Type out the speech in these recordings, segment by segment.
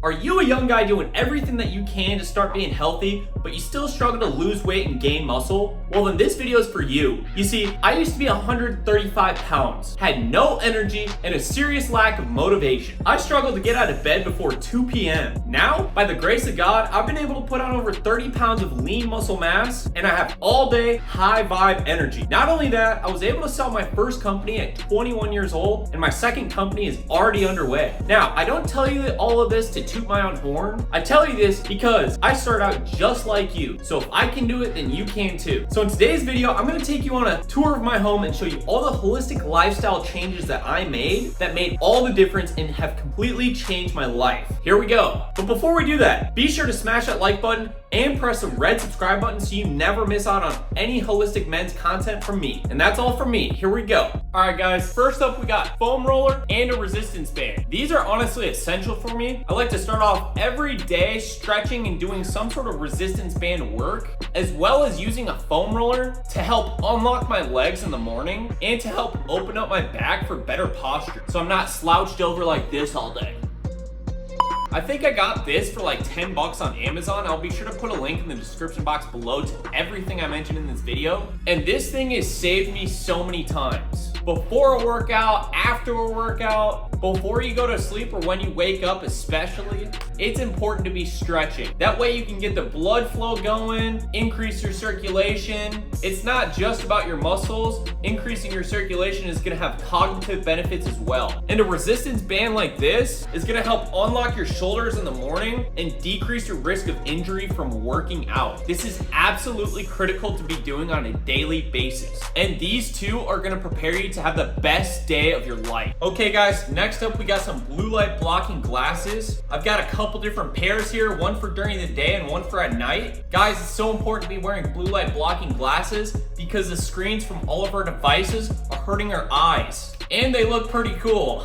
Are you a young guy doing everything that you can to start being healthy, but you still struggle to lose weight and gain muscle? Well, then this video is for you. You see, I used to be 135 pounds, had no energy, and a serious lack of motivation. I struggled to get out of bed before 2 p.m. Now, by the grace of God, I've been able to put on over 30 pounds of lean muscle mass, and I have all day high vibe energy. Not only that, I was able to sell my first company at 21 years old, and my second company is already underway. Now, I don't tell you all of this to toot my own horn. I tell you this because I started out just like you. So if I can do it, then you can too. So in today's video, I'm gonna take you on a tour of my home and show you all the holistic lifestyle changes that I made that made all the difference and have completely changed my life. Here we go. But before we do that, be sure to smash that like button and press the red subscribe button so you never miss out on any holistic men's content from me. And that's all from me. Here we go. All right, guys, first up, we got foam roller and a resistance band. These are honestly essential for me. I like to start off every day stretching and doing some sort of resistance band work, as well as using a foam roller to help unlock my legs in the morning and to help open up my back for better posture, so I'm not slouched over like this all day. I think I got this for like 10 bucks on Amazon. I'll be sure to put a link in the description box below to everything I mentioned in this video. And this thing has saved me so many times. Before a workout, after a workout, before you go to sleep or when you wake up especially, it's important to be stretching. That way you can get the blood flow going, increase your circulation. It's not just about your muscles. Increasing your circulation is gonna have cognitive benefits as well. And a resistance band like this is gonna help unlock your shoulders in the morning and decrease your risk of injury from working out. This is absolutely critical to be doing on a daily basis. And these two are gonna prepare you to have the best day of your life. Okay guys, next up we got some blue light blocking glasses. I've got a couple different pairs here, one for during the day and one for at night. Guys, it's so important to be wearing blue light blocking glasses because the screens from all of our devices are hurting our eyes. And they look pretty cool.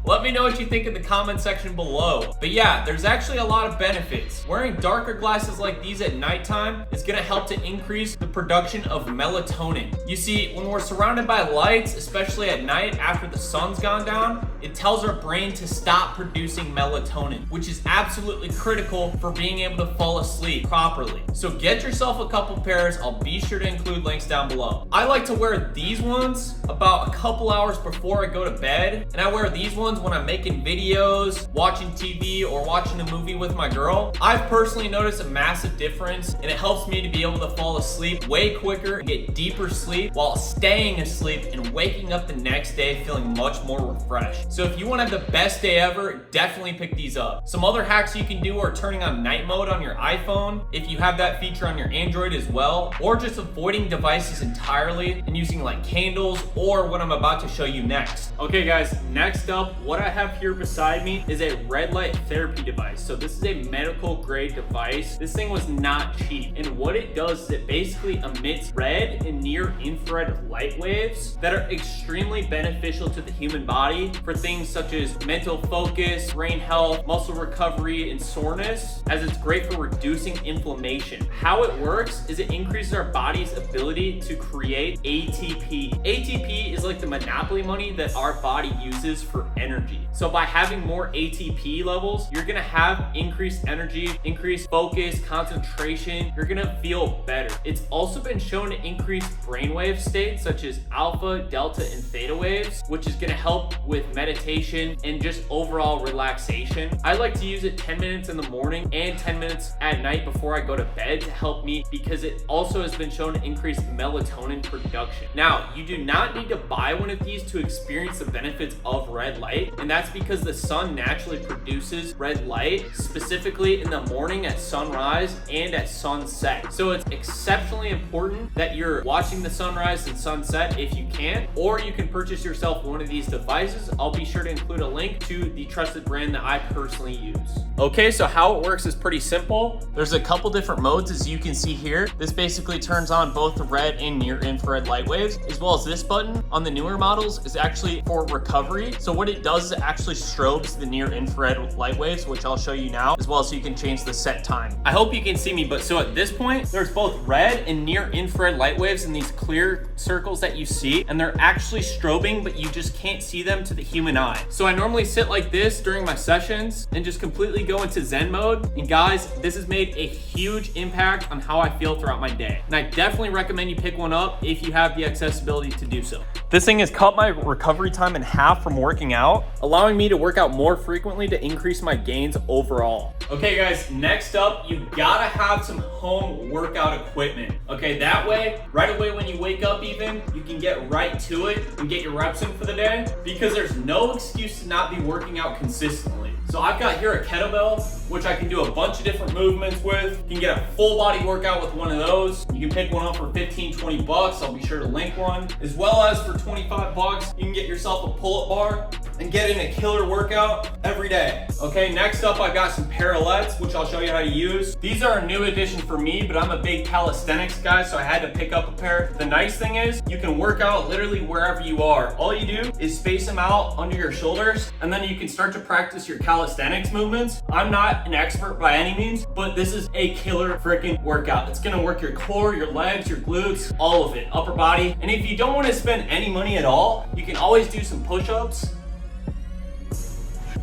Let me know what you think in the comment section below. But yeah, there's actually a lot of benefits. Wearing darker glasses like these at nighttime is gonna help to increase the production of melatonin. You see, when we're surrounded by lights, especially at night after the sun's gone down, it tells our brain to stop producing melatonin, which is absolutely critical for being able to fall asleep properly. So get yourself a couple pairs. I'll be sure to include links down below. I like to wear these ones about a couple hours before I go to bed, and I wear these ones when I'm making videos, watching TV, or watching a movie with my girl. I've personally noticed a massive difference, and it helps me to be able to fall asleep way quicker and get deeper sleep while staying asleep and waking up the next day feeling much more refreshed. So if you want to have the best day ever, definitely pick these up. Some other hacks you can do are turning on night mode on your iPhone if you have that feature on your Android as well, or just avoiding devices entirely and using like candles or what I'm about to show you next. Okay guys, next up, what I have here beside me is a red light therapy device. So this is a medical grade device. This thing was not cheap. And what it does is it basically emits red and near infrared light waves that are extremely beneficial to the human body for things such as mental focus, brain health, muscle recovery, and soreness, as it's great for reducing inflammation. How it works is it increases our body's ability to create ATP. ATP is like the monopoly money that our body uses for energy. So by having more ATP levels, you're gonna have increased energy, increased focus, concentration. You're gonna feel better. It's also been shown to increase brainwave states such as alpha, delta, and theta waves, which is gonna help with meditation and just overall relaxation. I like to use it 10 minutes in the morning and 10 minutes at night before I go to bed to help me, because it also has been shown to increase melatonin production. Now, you do not need to buy one of these to experience the benefits of red light, and that's because the sun naturally produces red light, specifically in the morning at sunrise and at sunset. So it's exceptionally important that you're watching the sunrise and sunset if you can, or you can purchase yourself one of these devices. I'll be sure to include a link to the trusted brand that I personally use. Okay, so how it works is pretty simple. There's a couple different modes, as you can see here. This basically turns on both the red and near infrared light waves, as well as this button on the newer models is actually for recovery. So what it it does is it actually strobes the near infrared light waves, which I'll show you now, as well, so you can change the set time. I hope you can see me, but so at this point, there's both red and near infrared light waves in these clear circles that you see, and they're actually strobing, but you just can't see them to the human eye. So I normally sit like this during my sessions and just completely go into Zen mode. And guys, this has made a huge impact on how I feel throughout my day. And I definitely recommend you pick one up if you have the accessibility to do so. This thing has cut my recovery time in half from working out, allowing me to work out more frequently to increase my gains overall. Okay guys, next up, you gotta have some home workout equipment. Okay, that way, right away when you wake up even, you can get right to it and get your reps in for the day, because there's no excuse to not be working out consistently. So I've got here a kettlebell, which I can do a bunch of different movements with. You can get a full body workout with one of those. You can pick one up for 15, 20 bucks. I'll be sure to link one. As well as for 25 bucks, you can get yourself a pull-up bar and get in a killer workout every day. Okay, next up, I got some parallettes, which I'll show you how to use. These are a new addition for me, but I'm a big calisthenics guy, so I had to pick up a pair. The nice thing is you can work out literally wherever you are. All you do is space them out under your shoulders, and then you can start to practice your calisthenics movements. I'm not an expert by any means, but this is a killer freaking workout. It's gonna work your core, your legs, your glutes, all of it, upper body. And if you don't wanna spend any money at all, you can always do some push-ups,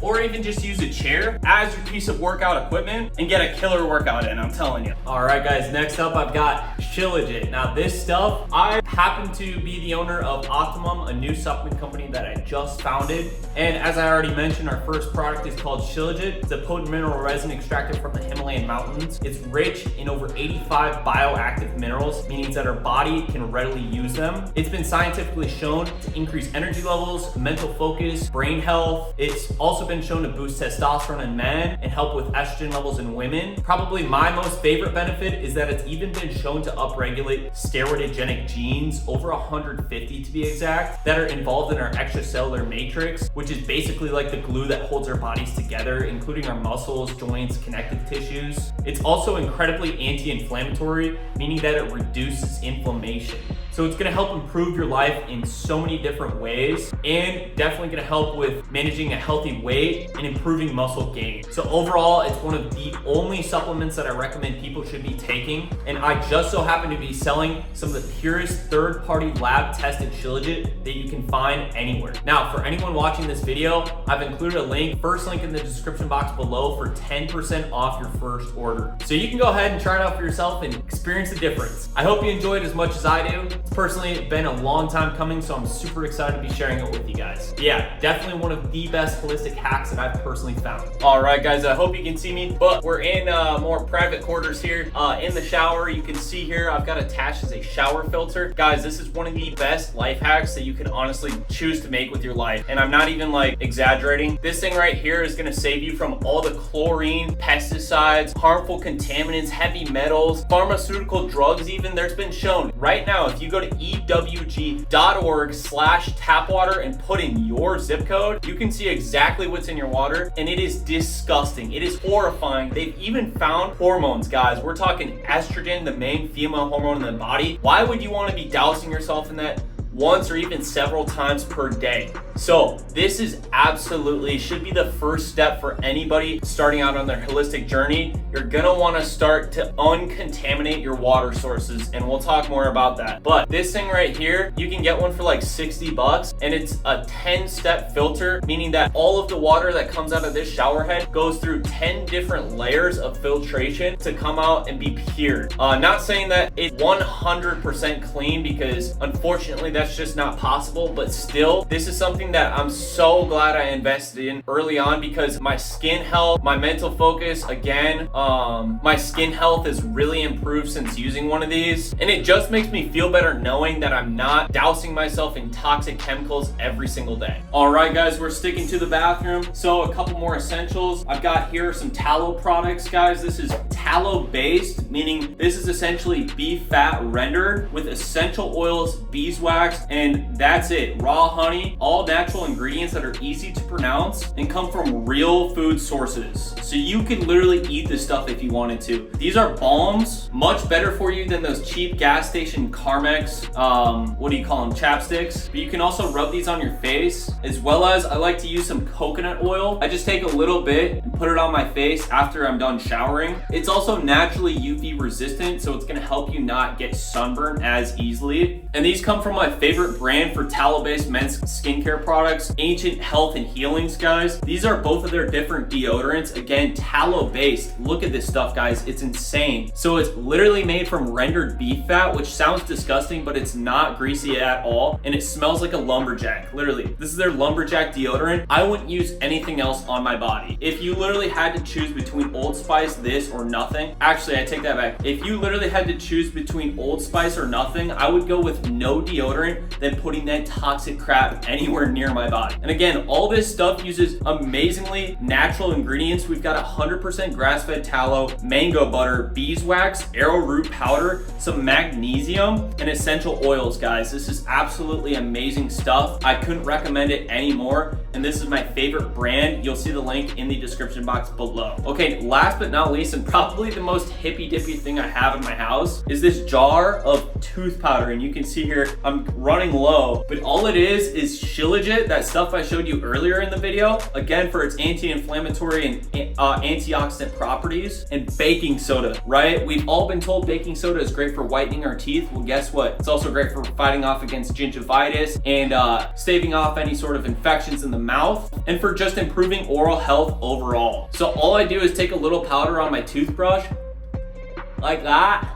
or even just use a chair as your piece of workout equipment and get a killer workout in, I'm telling you. All right guys, next up I've got Shilajit. Now this stuff, I happen to be the owner of Optimum, a new supplement company that I just founded. And as I already mentioned, our first product is called Shilajit. It's a potent mineral resin extracted from the Himalayan mountains. It's rich in over 85 bioactive minerals, meaning that our body can readily use them. It's been scientifically shown to increase energy levels, mental focus, brain health. It's also been shown to boost testosterone in men and help with estrogen levels in women. Probably my most favorite benefit is that it's even been shown to upregulate steroidogenic genes, over 150 to be exact, that are involved in our extracellular matrix, which is basically like the glue that holds our bodies together, including our muscles, joints, connective tissues. It's also incredibly anti-inflammatory, meaning that it reduces inflammation. So it's gonna help improve your life in so many different ways, and definitely gonna help with managing a healthy weight and improving muscle gain. So overall, it's one of the only supplements that I recommend people should be taking. And I just so happen to be selling some of the purest third-party lab-tested Shilajit that you can find anywhere. Now, for anyone watching this video, I've included a link, first link in the description box below, for 10% off your first order. So you can go ahead and try it out for yourself and experience the difference. I hope you enjoyed as much as I do. It's personally been a long time coming, so I'm super excited to be sharing it with you guys. Yeah, definitely one of the best holistic hacks that I've personally found. All right, guys, I hope you can see me, but we're in more private quarters here. In the shower, you can see here, I've got attached as a shower filter. Guys, this is one of the best life hacks that you can honestly choose to make with your life. And I'm not even like exaggerating. This thing right here is gonna save you from all the chlorine, pesticides, harmful contaminants, heavy metals, pharmaceutical drugs even. There's been shown right now, if you go to ewg.org/tapwater and put in your zip code, you can see exactly what's in your water, and it is disgusting. It is horrifying. They've even found hormones, guys. We're talking estrogen, the main female hormone in the body. Why would you want to be dousing yourself in that once or even several times per day? So this is absolutely should be the first step for anybody starting out on their holistic journey. You're gonna want to start to uncontaminate your water sources, and we'll talk more about that. But this thing right here, you can get one for like 60 bucks, and it's a 10-step filter, meaning that all of the water that comes out of this shower head goes through 10 different layers of filtration to come out and be pure. Not saying that it's 100% clean, because unfortunately that's just not possible, but still, this is something that I'm so glad I invested in early on, because my skin health, my mental focus, again, my skin health has really improved since using one of these, and it just makes me feel better knowing that I'm not dousing myself in toxic chemicals every single day. All right, guys, we're sticking to the bathroom, so a couple more essentials. I've got here some tallow products, guys. This is tallow based, meaning this is essentially beef fat rendered with essential oils, beeswax, and that's it. Raw honey, all natural ingredients that are easy to pronounce and come from real food sources. So you can literally eat this stuff if you wanted to. These are balms, much better for you than those cheap gas station Carmex, what do you call them, chapsticks. But you can also rub these on your face, as well as I like to use some coconut oil. I just take a little bit and put it on my face after I'm done showering. It's also naturally UV resistant, so it's gonna help you not get sunburn as easily. And these come from my favorite brand for tallow-based men's skincare products, Ancient Health and Healings, guys. These are both of their different deodorants. Again, tallow-based. Look at this stuff, guys. It's insane. So it's literally made from rendered beef fat, which sounds disgusting, but it's not greasy at all. And it smells like a lumberjack. Literally, this is their lumberjack deodorant. I wouldn't use anything else on my body. If you literally had to choose between Old Spice, this, or nothing, actually, I take that back. If you literally had to choose between Old Spice or nothing, I would go with no deodorant than putting that toxic crap anywhere near my body. And again, all this stuff uses amazingly natural ingredients. We've got 100% grass-fed tallow, mango butter, beeswax, arrowroot powder, some magnesium, and essential oils, guys. This is absolutely amazing stuff. I couldn't recommend it anymore. And this is my favorite brand. You'll see the link in the description box below. Okay, last but not least, and probably the most hippy-dippy thing I have in my house is this jar of tooth powder. And you can see here, I'm running low, but all it is Shilajit, that stuff I showed you earlier in the video, again, for its anti-inflammatory and antioxidant properties, and baking soda, right? We've all been told baking soda is great for whitening our teeth. Well, guess what? It's also great for fighting off against gingivitis and staving off any sort of infections in the mouth, and for just improving oral health overall. So all I do is take a little powder on my toothbrush, like that,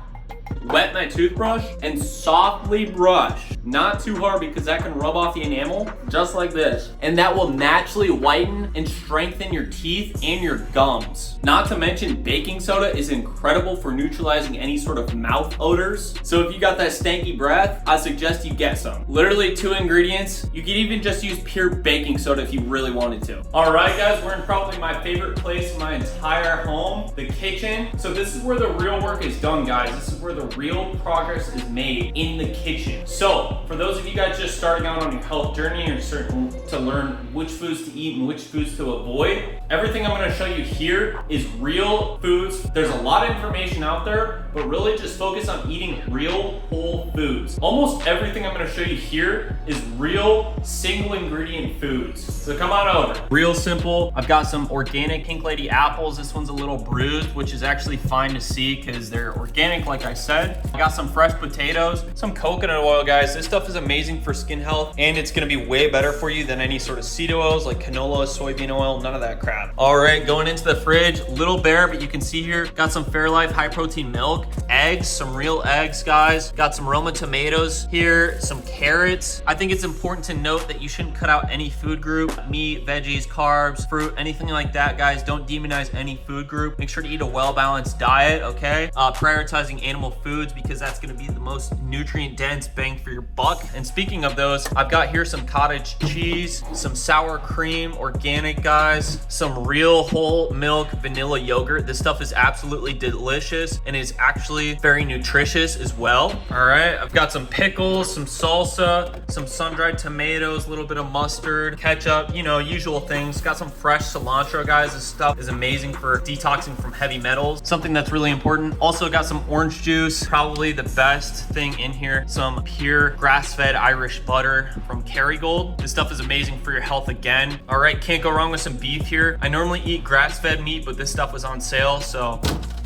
wet my toothbrush, and softly brush. Not too hard because that can rub off the enamel, just like this. And that will naturally whiten and strengthen your teeth and your gums. Not to mention, baking soda is incredible for neutralizing any sort of mouth odors. So if you got that stanky breath, I suggest you get some. Literally 2 ingredients. You could even just use pure baking soda if you really wanted to. All right, guys, we're in probably my favorite place in my entire home, the kitchen. So this is where the real work is done, guys. This is where the real progress is made, in the kitchen. So for those of you guys just starting out on your health journey and starting to learn which foods to eat and which foods to avoid, everything I'm gonna show you here is real foods. There's a lot of information out there, but really just focus on eating real whole foods. Almost everything I'm gonna show you here is real single ingredient foods. So come on over. Real simple. I've got some organic Pink Lady apples. This one's a little bruised, which is actually fine to see because they're organic, like I said. I got some fresh potatoes, some coconut oil, guys. This stuff is amazing for skin health, and it's gonna be way better for you than any sort of seed oils like canola, soybean oil, none of that crap. All right, going into the fridge, little bare, but you can see here, got some Fairlife high protein milk, eggs, some real eggs, guys. Got some Roma tomatoes here, some carrots. I think it's important to note that you shouldn't cut out any food group, meat, veggies, carbs, fruit, anything like that, guys. Don't demonize any food group. Make sure to eat a well-balanced diet, okay? Prioritizing animal foods because that's gonna be the most nutrient dense bang for your buck. And speaking of those, I've got here some cottage cheese, some sour cream, organic, guys, some real whole milk vanilla yogurt. This stuff is absolutely delicious and is actually very nutritious as well. All right, I've got some pickles, some salsa, some sun-dried tomatoes, a little bit of mustard, ketchup, you know, usual things. Got some fresh cilantro, guys. This stuff is amazing for detoxing from heavy metals, something that's really important. Also got some orange juice, probably the best thing in here, some pure grass-fed Irish butter from Kerrygold. This stuff is amazing for your health again. All right, can't go wrong with some beef here. I normally eat grass-fed meat, but this stuff was on sale, so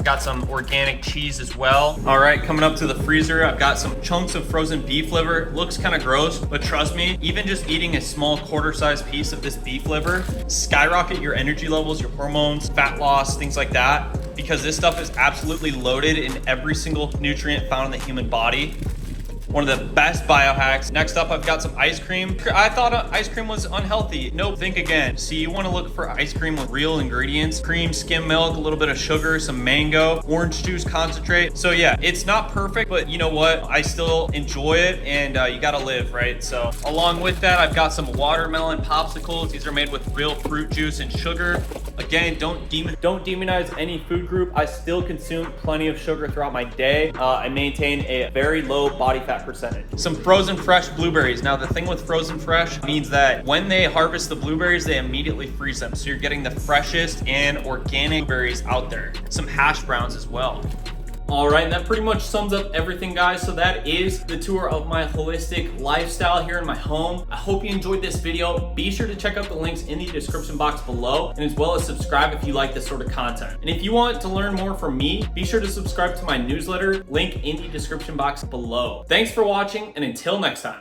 got some organic cheese as well. All right, coming up to the freezer, I've got some chunks of frozen beef liver. Looks kind of gross, but trust me, even just eating a small quarter-sized piece of this beef liver skyrocket your energy levels, your hormones, fat loss, things like that, because this stuff is absolutely loaded in every single nutrient found in the human body. One of the best biohacks. Next up, I've got some ice cream. I thought ice cream was unhealthy. Nope, think again. See, you want to look for ice cream with real ingredients. Cream, skim milk, a little bit of sugar, some mango, orange juice concentrate. So yeah, it's not perfect, but you know what? I still enjoy it, and you gotta live, right? So along with that, I've got some watermelon popsicles. These are made with real fruit juice and sugar. Again, don't demonize any food group. I still consume plenty of sugar throughout my day. I maintain a very low body fat percentage. Some frozen fresh blueberries. Now the thing with frozen fresh means that when they harvest the blueberries, they immediately freeze them. So you're getting the freshest and organic blueberries out there. Some hash browns as well. All right, and that pretty much sums up everything, guys. So that is the tour of my holistic lifestyle here in my home. I hope you enjoyed this video. Be sure to check out the links in the description box below, and as well as subscribe if you like this sort of content. And if you want to learn more from me, be sure to subscribe to my newsletter, link in the description box below. Thanks for watching, and until next time.